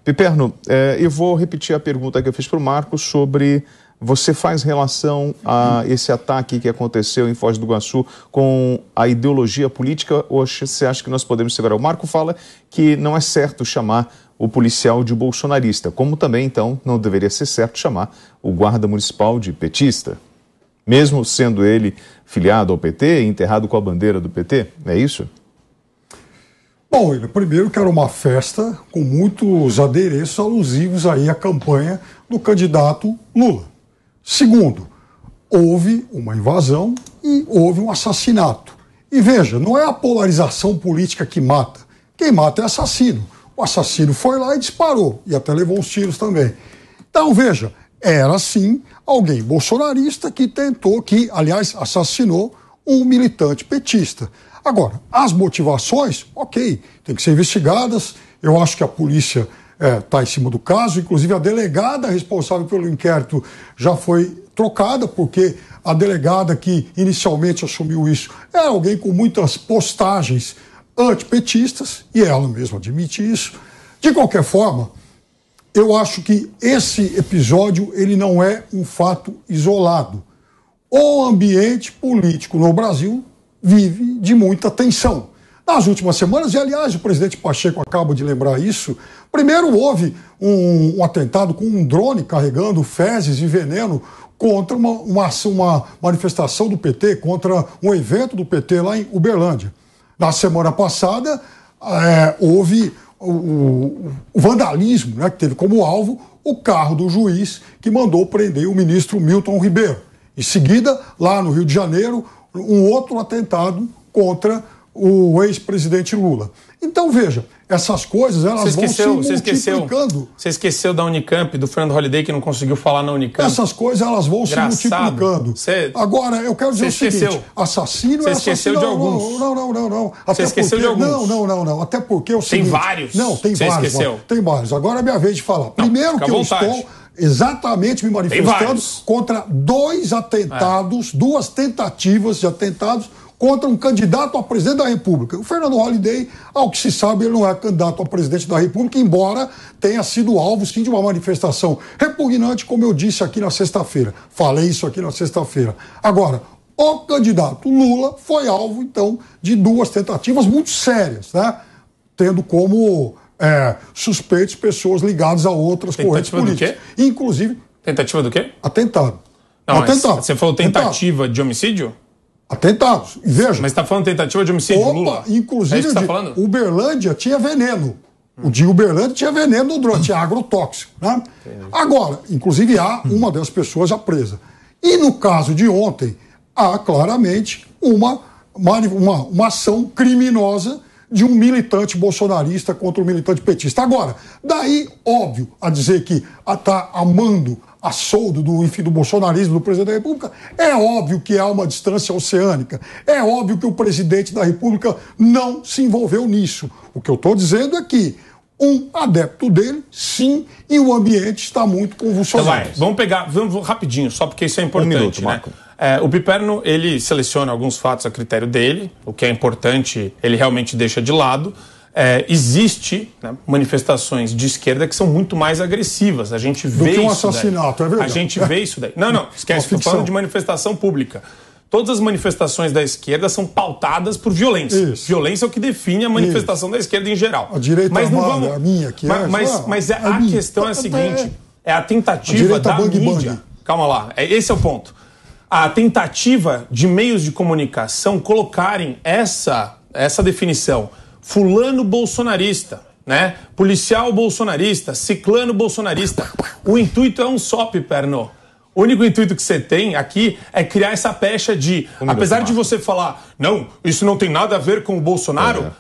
Piperno, eu vou repetir a pergunta que eu fiz para o Marcos sobre... Você faz relação a esse ataque que aconteceu em Foz do Iguaçu com a ideologia política ou você acha que nós podemos segurar? O Marco fala que não é certo chamar o policial de bolsonarista, como também, então, não deveria ser certo chamar o guarda municipal de petista, mesmo sendo ele filiado ao PT e enterrado com a bandeira do PT, é isso? Bom, primeiro que era uma festa com muitos adereços alusivos aí à campanha do candidato Lula. Segundo, houve uma invasão e houve um assassinato. E veja, não é a polarização política que mata. Quem mata é assassino. O assassino foi lá e disparou, e até levou uns tiros também. Então, veja, era sim alguém bolsonarista que tentou, aliás, assassinou um militante petista. Agora, as motivações, ok, tem que ser investigadas. Eu acho que a polícia está em cima do caso, inclusive a delegada responsável pelo inquérito já foi trocada, porque a delegada que inicialmente assumiu isso é alguém com muitas postagens antipetistas, e ela mesma admite isso. De qualquer forma, eu acho que esse episódio ele não é um fato isolado. O ambiente político no Brasil vive de muita tensão. Nas últimas semanas, e aliás o presidente Pacheco acaba de lembrar isso, primeiro houve um atentado com um drone carregando fezes e veneno contra uma manifestação do PT, contra um evento do PT lá em Uberlândia. Na semana passada, houve o vandalismo, né, que teve como alvo o carro do juiz que mandou prender o ministro Milton Ribeiro. Em seguida, lá no Rio de Janeiro, um outro atentado contra o ex-presidente Lula. Então, veja, essas coisas elas vão se multiplicando. Você esqueceu da Unicamp, do Fernando Holliday, que não conseguiu falar na Unicamp? Essas coisas elas vão se multiplicando. Agora, eu quero dizer o seguinte, assassino é assassino. Você esqueceu de alguns. Não. Você esqueceu de alguns. Não. Até porque o seguinte... Tem vários. Não, tem vários. Esqueceu. Tem vários. Agora é minha vez de falar. Primeiro que eu estou exatamente me manifestando contra dois atentados, duas tentativas de atentados contra um candidato a presidente da República. O Fernando Holliday, ao que se sabe, ele não é candidato a presidente da República, embora tenha sido alvo, sim, de uma manifestação repugnante, como eu disse aqui na sexta-feira. Falei isso aqui na sexta-feira. Agora, o candidato Lula foi alvo, então, de duas tentativas muito sérias, né? Tendo como suspeitos pessoas ligadas a outras correntes políticas. Do quê? Inclusive... Tentativa do quê? Atentado. Não, atentado. Você falou tentativa de homicídio? Atentados. E veja. Mas está falando tentativa de homicídio, Lula? Inclusive, você tá falando? Uberlândia tinha veneno. O de Uberlândia tinha veneno no drone, tinha agrotóxico. Né? Agora, inclusive, há uma das pessoas já presa. E no caso de ontem, há claramente uma ação criminosa de um militante bolsonarista contra um militante petista. Agora, daí, óbvio, a dizer que está amando a soldo do bolsonarismo do presidente da República, é óbvio que há uma distância oceânica, é óbvio que o presidente da República não se envolveu nisso. O que eu estou dizendo é que um adepto dele, sim, e o ambiente está muito convulsionado. Então vamos rapidinho, só porque isso é importante. Um minuto, Marco. O Piperno, ele seleciona alguns fatos a critério dele, o que é importante ele realmente deixa de lado. Existe, né, manifestações de esquerda que são muito mais agressivas. A gente vê do que um isso assassinato, daí. É verdade. A gente vê isso daí. Não, esquece, estou falando de manifestação pública. Todas as manifestações da esquerda são pautadas por violência. Isso. Violência é o que define a manifestação da esquerda em geral. A direita a minha aqui. Mas a questão é a seguinte, é a tentativa da mídia. Calma lá, esse é o ponto. A tentativa de meios de comunicação colocarem essa definição, fulano bolsonarista, né? Policial bolsonarista, ciclano bolsonarista. O intuito é um só, Piperno. O único intuito que você tem aqui é criar essa pecha de, apesar de você falar, não, isso não tem nada a ver com o Bolsonaro,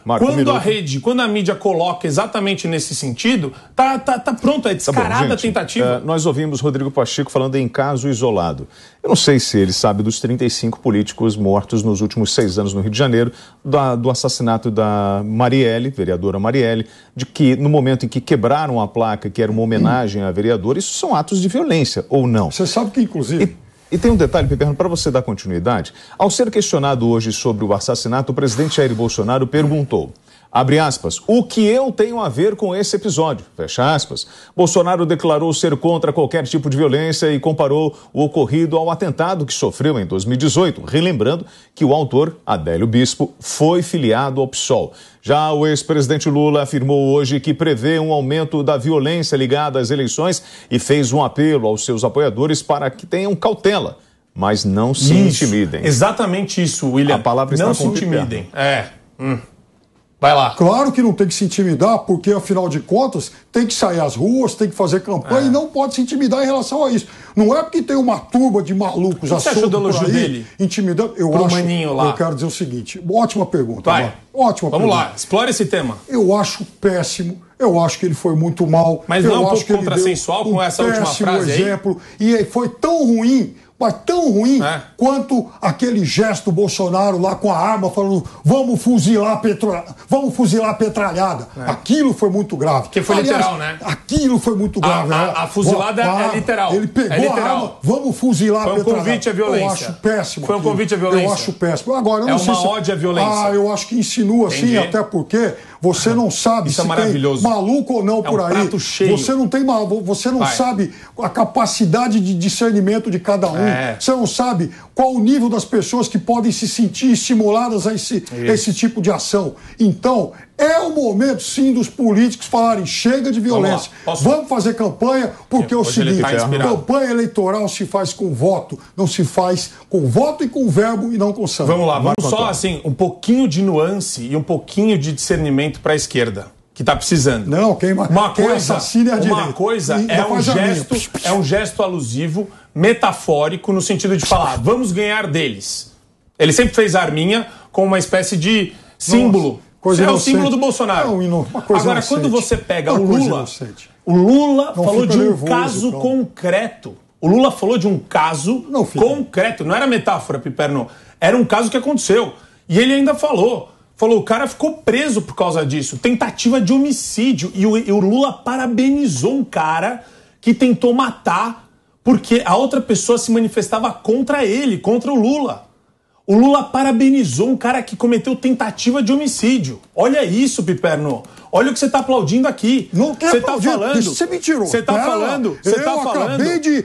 quando a mídia coloca exatamente nesse sentido, tá pronto, é descarada a tentativa. Nós ouvimos Rodrigo Pacheco falando em caso isolado. Eu não sei se ele sabe dos 35 políticos mortos nos últimos 6 anos no Rio de Janeiro, do assassinato da Marielle, vereadora Marielle, de que no momento em que quebraram a placa, que era uma homenagem à vereadora, isso são atos de violência, ou não? Você sabe que, inclusive... E tem um detalhe, Piperno, para você dar continuidade. Ao ser questionado hoje sobre o assassinato, o presidente Jair Bolsonaro perguntou: Abre aspas, o que eu tenho a ver com esse episódio? Fecha aspas. Bolsonaro declarou ser contra qualquer tipo de violência e comparou o ocorrido ao atentado que sofreu em 2018, relembrando que o autor, Adélio Bispo, foi filiado ao PSOL. Já o ex-presidente Lula afirmou hoje que prevê um aumento da violência ligada às eleições e fez um apelo aos seus apoiadores para que tenham cautela, mas não se intimidem. Exatamente isso, William. A palavra está não se intimidem. Vai lá. Claro que não tem que se intimidar, porque, afinal de contas, tem que sair às ruas, tem que fazer campanha e não pode se intimidar em relação a isso. Não é porque tem uma turba de malucos achou do elogio dele? Intimidando. Eu quero dizer o seguinte, ótima pergunta. Vai. Ótima Vamos pergunta. lá, explore esse tema. Eu acho péssimo, eu acho que ele foi muito mal. Mas não é um pouco contrassensual com essa última frase aí? Exemplo, e foi tão ruim, mas tão ruim quanto aquele gesto do Bolsonaro lá com a arma falando vamos fuzilar a petralhada. Aquilo foi muito grave. Porque foi literal, né? Aquilo foi muito grave. A fuzilada é literal. Ele pegou a arma, vamos fuzilar a petralhada. Foi um convite à violência. Eu acho péssimo. Foi um convite à violência. Eu acho péssimo. Agora, eu não sei uma ode à violência. eu acho que insinua assim, até porque você não sabe Isso se é maravilhoso. tem maluco ou não por aí. Prato cheio. Você não sabe a capacidade de discernimento de cada um. Você não sabe qual o nível das pessoas que podem se sentir estimuladas a esse tipo de ação. Então, é o momento, sim, dos políticos falarem chega de violência. Vamos fazer campanha, porque é o seguinte, campanha eleitoral se faz com voto, não se faz com voto e com verbo e não com sangue. Vamos lá, vamos só assim, um pouquinho de nuance e um pouquinho de discernimento para a esquerda, que está precisando. Não, quem assassina é a direita. Uma coisa é um gesto alusivo, metafórico, no sentido de falar, vamos ganhar deles. Ele sempre fez a arminha como uma espécie de símbolo. É o símbolo do Bolsonaro. Agora, quando você pega o Lula falou de um caso concreto. O Lula falou de um caso concreto. Não era metáfora, Piperno. Era um caso que aconteceu. E ele ainda falou, o cara ficou preso por causa disso. Tentativa de homicídio. E o Lula parabenizou um cara que tentou matar porque a outra pessoa se manifestava contra ele, contra o Lula. O Lula parabenizou um cara que cometeu tentativa de homicídio. Olha isso, Piperno. Olha o que você está aplaudindo aqui. Não quer aplaudir. Isso você mentirou. Você está falando. Acabei de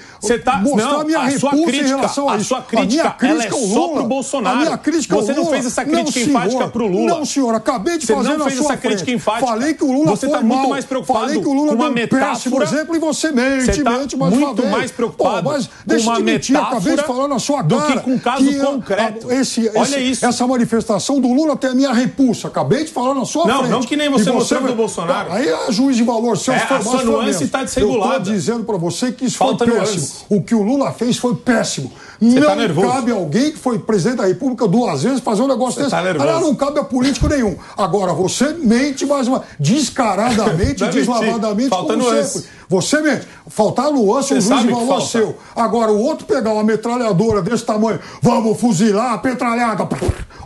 mostrar minha repulsa em relação a isso. A sua crítica ela é só pro Bolsonaro. A minha crítica você não fez essa crítica enfática pro Lula. Não, senhor. Acabei de fazer na sua frente. Você não fez essa crítica enfática. Falei que o Lula você está muito mais preocupado Falei que o Lula com uma péssimo exemplo e você mente mais uma vez. Muito mais preocupado com uma metáfora acabei de falar na sua cara, do que com um caso concreto. Olha isso. Essa manifestação do Lula tem a minha repulsa. Acabei de falar na sua frente. Não que nem você mostrou do Bolsonaro. Aí é juiz de valor. A sua nuance está desregulada. Eu estou dizendo para você que isso foi péssimo. O que o Lula fez foi péssimo. Não cabe alguém que foi presidente da República 2 vezes fazer um negócio desse. Aliás, não cabe a político nenhum. Agora, você mente mais uma descaradamente, deslavadamente, como sempre. Você mente. Faltar nuance, um juiz de valor seu. Agora, o outro pegar uma metralhadora desse tamanho, vamos fuzilar a petralhada.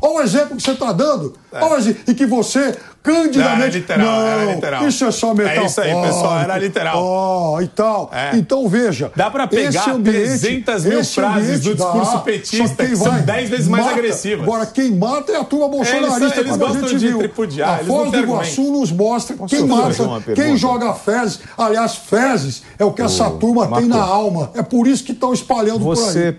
Olha o exemplo que você está dando. E que você, candidamente... Era literal. Isso é só metáfora. É isso aí, pessoal. Era literal. E tal. Então, veja... Dá para pegar 300 mil frases do discurso petista que são 10 vezes mais agressivas. Agora, quem mata é a turma bolsonarista. Eles gostam de tripudiar. A Foz do Iguaçu nos mostra quem mata, quem joga fezes. Aliás, fezes é o que essa turma tem na alma. É por isso que estão espalhando por aí.